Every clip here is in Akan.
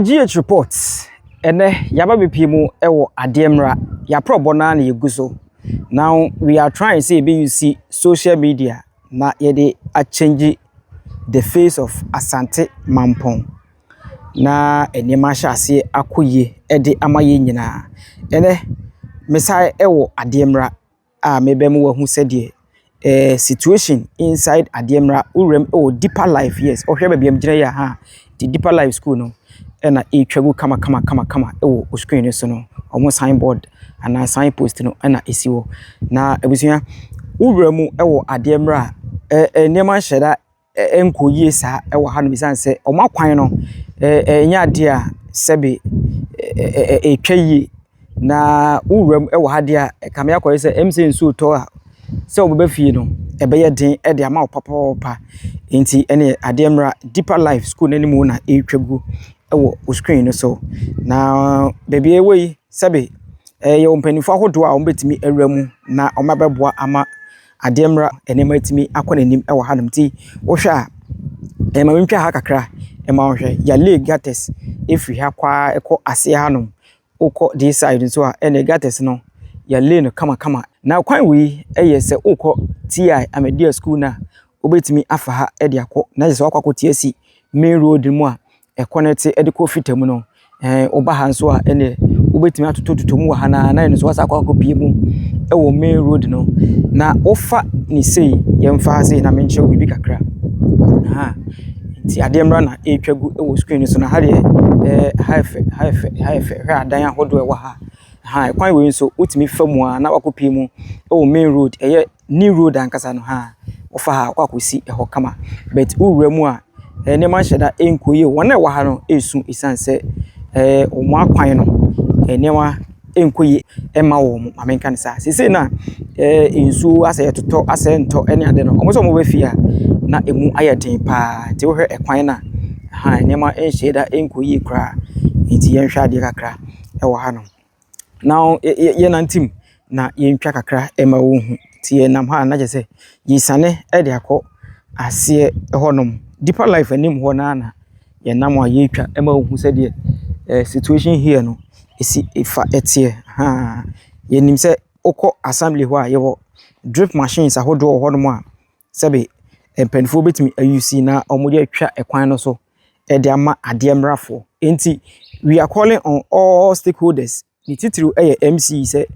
GH reports ene yaba bepi mu ewo ademra ya probona na yeguso. Now we are trying to say you see social media na yede a change the face of Asante Mampong. Na enema hyase akoye ede amaye nyina. Ene mesai ewo ademra a mebemu wahu sede situation inside ademra urem o deeper life. Yes, ohwe ba biam gina ya ha the deeper life school no ena etwagu kama ewo screen so no omo signboard ana signpost no ena esiwo na ebusua uremu ewo ademra enema hyeda enkoyie sa ewo ha no bisanse omo akwan no enya ade a sebe etwaye na urem ewo ha de a kame akore se MC nsu to a se obeba fie no ebeye den e de ama opapa enti ene ademra deeper life school nanimu na etwagu ewo screen no so na baby ewe sebe ye ompanifo ahodo a ombetimi awramu na omabeboa ama ademra enema etimi akona nim ewo hanum ti wo hwa a ma mentwa ha kakra ma wo hwe ya leg gates efri ha kwa eko ase hanum ukọ this side so a ene gates no ya le no kama na kwan wi se ukọ TI Amedia school na obetimi afa ha e de akọ na se wakọ TSC main road mu a e connect e de ko fitamu no oba ha so a ene obetimi atotototo mu ha na ene so wasa akọ pie mu e wo main road no na ofa ni sei yemfa sei na menche obi kakra ha ti ademra na etwagu e wo screen so na ha de haife hwa adan ahodo e wa ha kwan we nso utimi famu a na wakopie mu e wo main road eye new road ankasa no ha ofa ha kwakosi e ho kama but uremu a ne man hyeda enkoye wona e wa ha no esu isanse omo akwan no enema enkoye ema wo mo amenka ne sa sese na ensu ase toto ase nto ene ade no omo so mo befia na emu ayeden pa ti wo hwe ekwan na ha enema enhyeda enkoye kra enti yen hwa ade kakra e wa ha no now ye nantim na yen twa kakra ema wo hu ti ye nam ha na je se yisane e de akọ ase honom deeper life anim ho na ye nam a ye twa ema wo hu se de situation here no esi ifa etie ha ye nim se ukọ assembly ho a ye wo drip machines ahodo honom a sebe empanfo betimi ayusi na omode atwa ekwan no so e de ama ademrafo enti we are calling on all stakeholders ni titiri MC se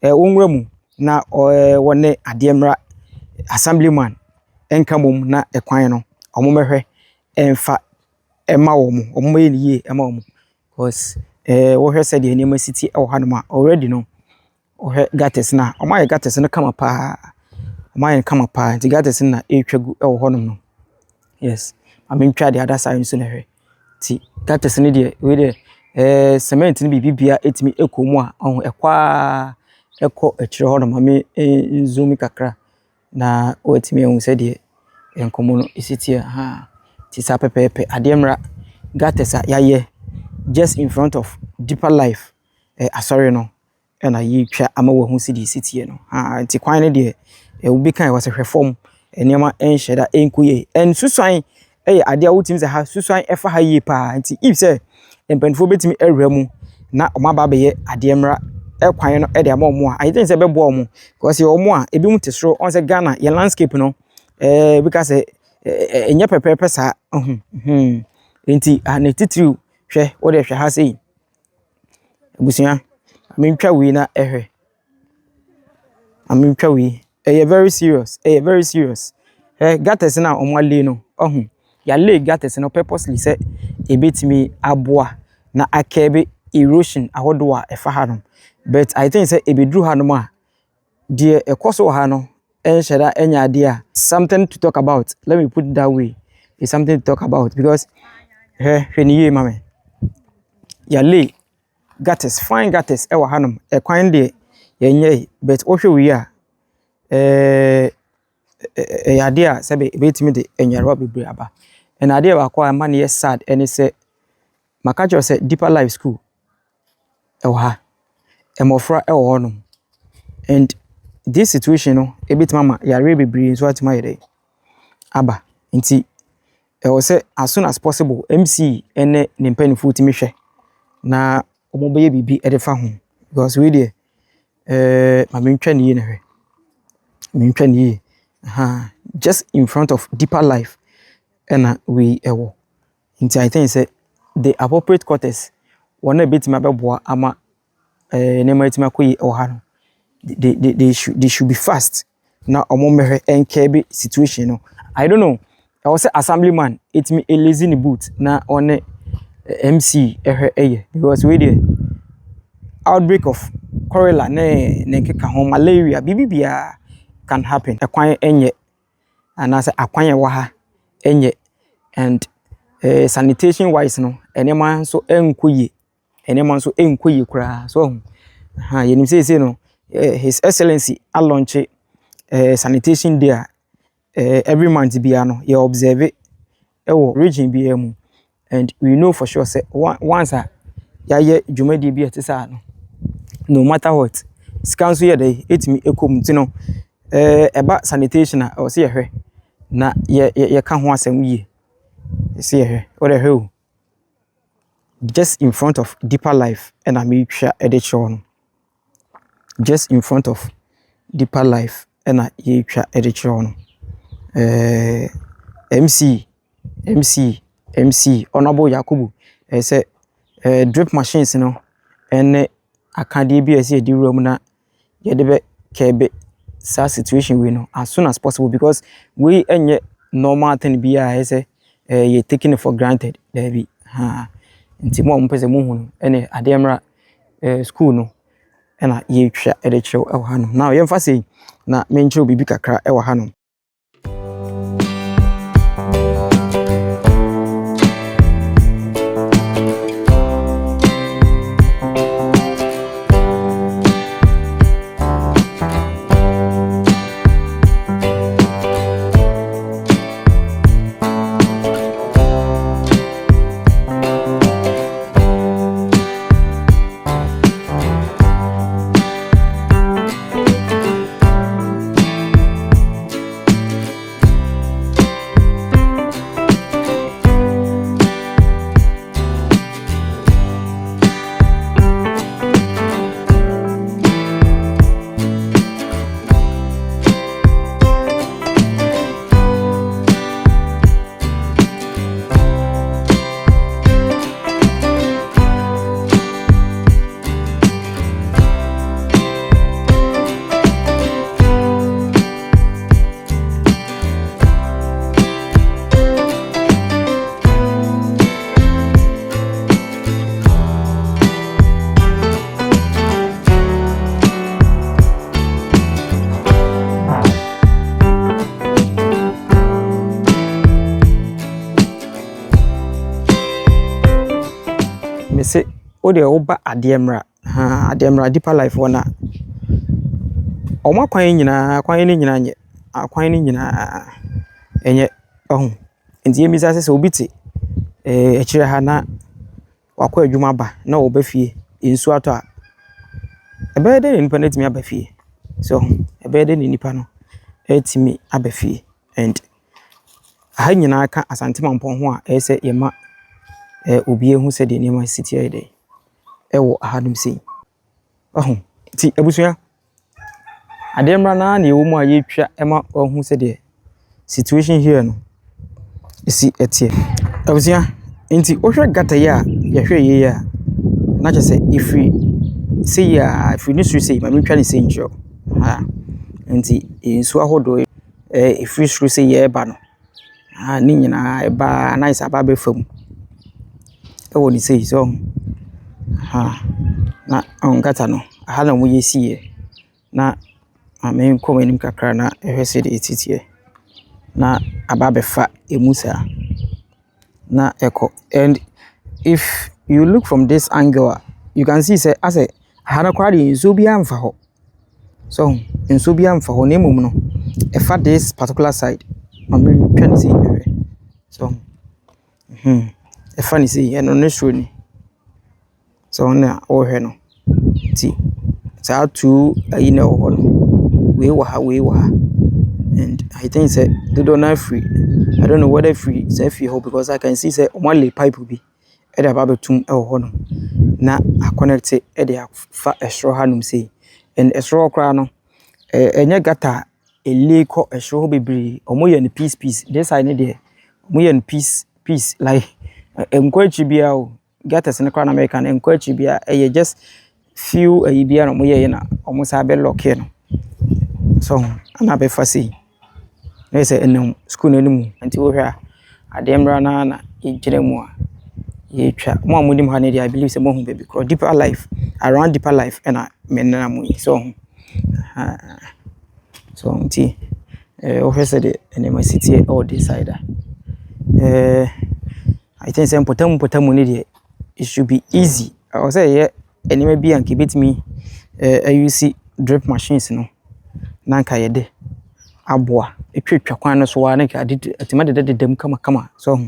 wonwramu na wone ademra assemblyman enkamom na ekwan no omomehwe emfa ema wo mu omoyeniye ema wo mu cause wo hwe se de enema city e wo hanoma already no wo hwe gates na omaye gates no kama pa omaye kama pa ti gates na etwagu e wo honom no yes amentwa de other side so na hwe ti gates ne de we de cement ni bibia etimi ekomu a ohun ekwa eko ekire ho no mame zoom kakra na otimi ehun se de enkomo no isitie ha ti sa pepepe ademra gatesa yaye just in front of deeper life asori no na yi twa ama wo hu si di isitie no ha ti kwan ne de ubi kan was hwefom enema enhyeda enkuye en susuan ade a wotim se ha susuan efa ha yi pa nti if se empanfo betimi awramu na omaba beye ademra ekwan no e de ama omo a I think se bebo omo because omo a ebi mu tesro on se Ghana ye landscape no because enye pepepe sa enti ana titiri hwe wo de hwe ha sei busia amentwa wi na ehwe amentwa wi very serious gates na omo ale no ya le gates no purposely se ebetimi aboa na akebe erosion ahodo a efa ha no but I think say ebedru ha no ma de ekoso ha no enhyeda enya ade a something to talk about. Let me put it that way. It's something to talk about because hweniye mame ya le gates fine gates e wa hanom ekwan de yenye but ohwe wi a ya de a sebe ebetimi de enyarwa bebre aba and ade ba kwa man ye sad any say makajo say deeper life school e wa ha emofra e wo honom and this situation no ebit mama ya re bebre so atima yede aba nti was say as soon as possible MC ene ne mpanifo timi hwe na omo be bibi edefa ho because we dey ma mentwa ne hwe mentwa ne just in front of Deeper Life and we ewo nti I think say the appropriate quarters one bit ma beboa ama ne ma etima koyi ewo ha no they should be fast na omo mehwe enkebe situation no I don't know I was say assemblyman it me a lazy in boot na on MC because we the outbreak of cholera ne nkeka ho malaria bibibia can happen akwan enye and as akwan wa ha enye and sanitation wise no enema so enkoye enema so enkoye kura so yenim say no his excellency a launch sanitation day every month bia no you observe it region bia mu and we know for sure say once ya ye dwumadi bia tesa no matter what scanso ye dey etimi ekom ti no eba sanitation o se yehwe na ye ka ho asem wie se yehwe o de hwe just in front of Deeper Life and ametwa edition no just in front of Deeper Life and ye twa edition no MC Honorable Yakubu say drip machines no and akade bi ese di room na ye de be kebe sa situation we no as soon as possible because we enye normal thing bi a say you taking it for granted there be nti mo mpese mo hu no ene ademra school no ena ye twa ede chew e ha no now ye mfa sei na menchiro bibi kakra e ha no say o de oba ademra ademra Deeper Life wona omakwan nyina kwan ni nyina nye akwan ni nyina enye nti yemisa se obiti ekire ha na wakwa adwuma ba na obafie ensu ato a ebede ni nipa na timi abafie so ebede ni nipa no etimi abafie and ha nyina ka asantema mpon ho a ese yema obie hu se de nema city ede ewo ahadum sei ti abusua ademra na na ewo mu a yetwa ema hu se de situation here no isi etie abusua nti ohwe gata ya yehwe ye ya na chese ifri sei ya ifri ni sei ma mentwa ni sei ncho nti ensu ahodo ifri suru sei ye ba no ni nyina eba na isa ba be fam ewo ni sei so na ongata no aha na mu yesiye na amen komanim kakra na ehwese de etitie na ababefa emusa na eko. And if you look from this angle you can see say as a hana kwari nso bia mfa ho so nso bia mfa ho na emum no efa this particular side amen twa ni sei bewe so efa ni sei eno ne suro ni so na ohwe no ti sa tu ayi na ho no we wa ha and I think say they don't have free. I don't know whether free is free hole because I can see say one lay pipe will be at about between hono. Na I connect it at the fa a straw hanum say and a straw crown enya gata a lake or a straw baby or more than piece this I need there more than piece like encourage biao gatas in the crown American encourage bia just few a bia no more na almost have a lock here so I'm a fussy. They say no school anymore until here at them rana in Jeremua. Ye trap more mudim honey, I believe some more baby because deeper life around deeper life and I mean so tea officer the and my city all decider. I think some potamu it should be easy. I was say yeah and maybe and keep it me you see drip machines no nanka yede aboa etwetwa kwan no so wa na ka atimade de dem kama so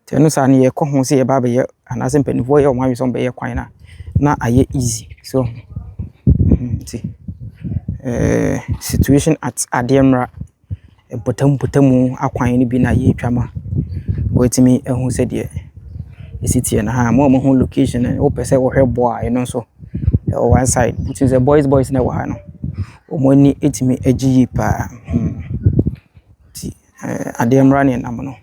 tenu sa ne ye ko ho se ye ba be ye anase mpanifo ye o ma so be ye kwan na aye easy so see situation at Ademra potamu akwan ni bi na ye twama wetimi ehun se de city na ha mo ho location o pese wo hwebo a eno so one side which is a boys na wa no omoni etimi agiyi pa ti Ademra ne nam no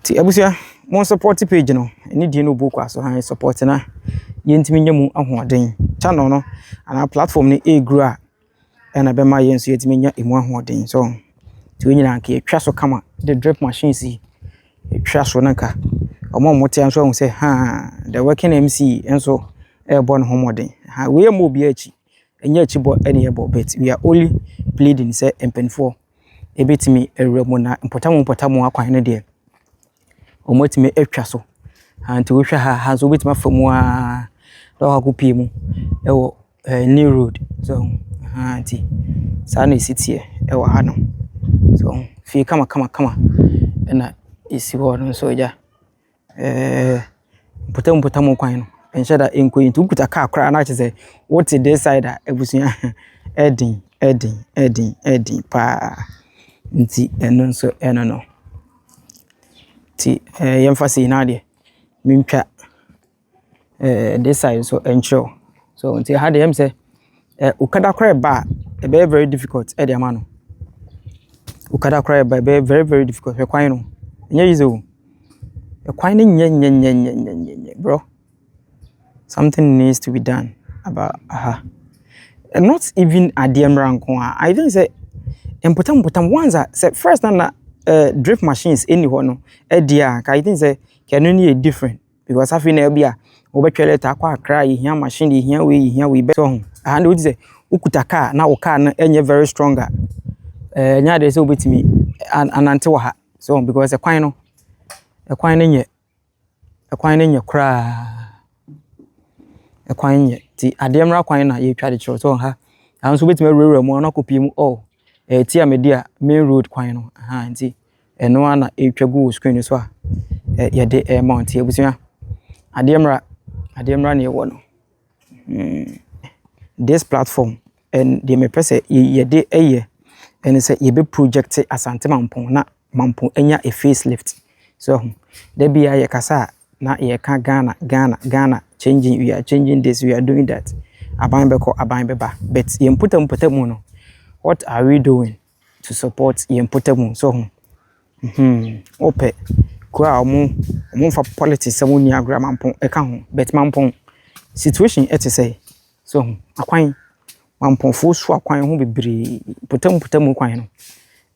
ti abusia mon support page no eni die no book aso han support na yentimi nyemu ahoden channel no ana platform ni e grow a na be ma yenso yentimi nya emu ahoden so ti onyina nke etwa so kama the drip machines yi etwa so nanka omo mote anso ahun say ha the working MC enso e born homoden ha we am obi achi enya achi bo ene ye bo bet we are only pleading say empenfo ebetimi ewremu na importamu akwan ne de omotimi etwa so anti wo hwa ha so obetimi afamu a do ha kopie mu ewo new road so anti sa na city ewo ha no so fi kama na isi ho no so ja importamu kwan no ensure that enkoyin to kuta car kra na che say what is this side ebusuya edin pa nti eno so eno no ti yemfasi na de mintwa this side so ensure so nti ha de yem say ukada kra ba e be very difficult e de ama no ukada kra ba be very difficult e kwan no nya easy o e kwan no nya bro something needs to be done about and not even Ademra nko I think say important ones are say first na drip machines any no dia I think say can only different because I feel na bia obetwele ta kwa akra hia machine hia we be so and we say ukuta car na wo car na enye very stronger nya dey say obetimi anante wo ha so because the kwan no nye kra ekwan nye ti Ademra kwan na ye twa de chiro so ha anso betime rewura mu na kopie mu ti amedia main road kwan no nti eno ana etwagu screen so a ye de mount ebusia Ademra na ye wo no this platform and the me pese ye de and say ye be project Asante Mampong na Mampong enya a facelift so there be ye kasa na ye ka Ghana changing, we are changing this, we are doing that. Aban beba. But yemputamu no. What are we doing to support yemputamu? So ope kwa omo for politics some ni agra Mampong eka ho but Mampong situation et say so akwan Mampong fo so akwan ho bebre putamu kwan no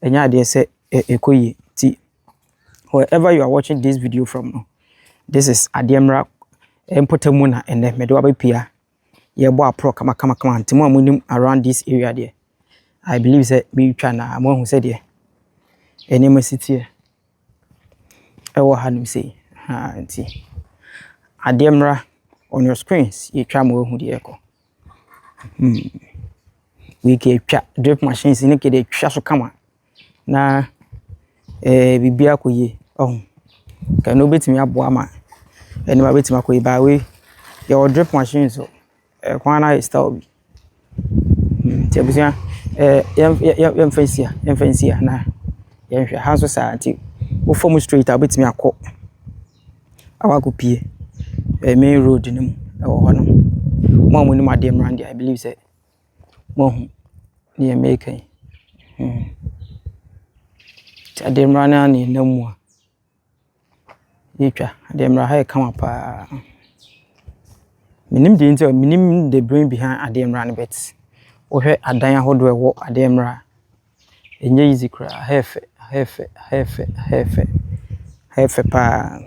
enya de say ekoyi ti wherever you are watching this video from no, this is Ademra Empotamu na ene medo abepia ye bo apro kama ntimo amunim around this area there. I believe say me twa na amu say there enema city e wo hanum say anti Ademra on your screens ye twa mo hu there ko we ke twa drip machines ni ke de twa so kama na bibia ko ye ka no betimi abo ama eni ma betima ko iba we your drip machine so kwana is style bi ti abusia yɛmfansia na yɛnhwɛ ha so saa nti wo form straight a betimi akɔ awakopie main road no mu ɛwɔ hɔ no mo amu ni made mrande I believe say mo hu ne making ade mrana ne namu a yitwa ade mra ha kama pa minim de nti minim the brain behind ade mrana bet wo hwɛ adan ahodo ɛwɔ ade mra enye easy kra hefe pa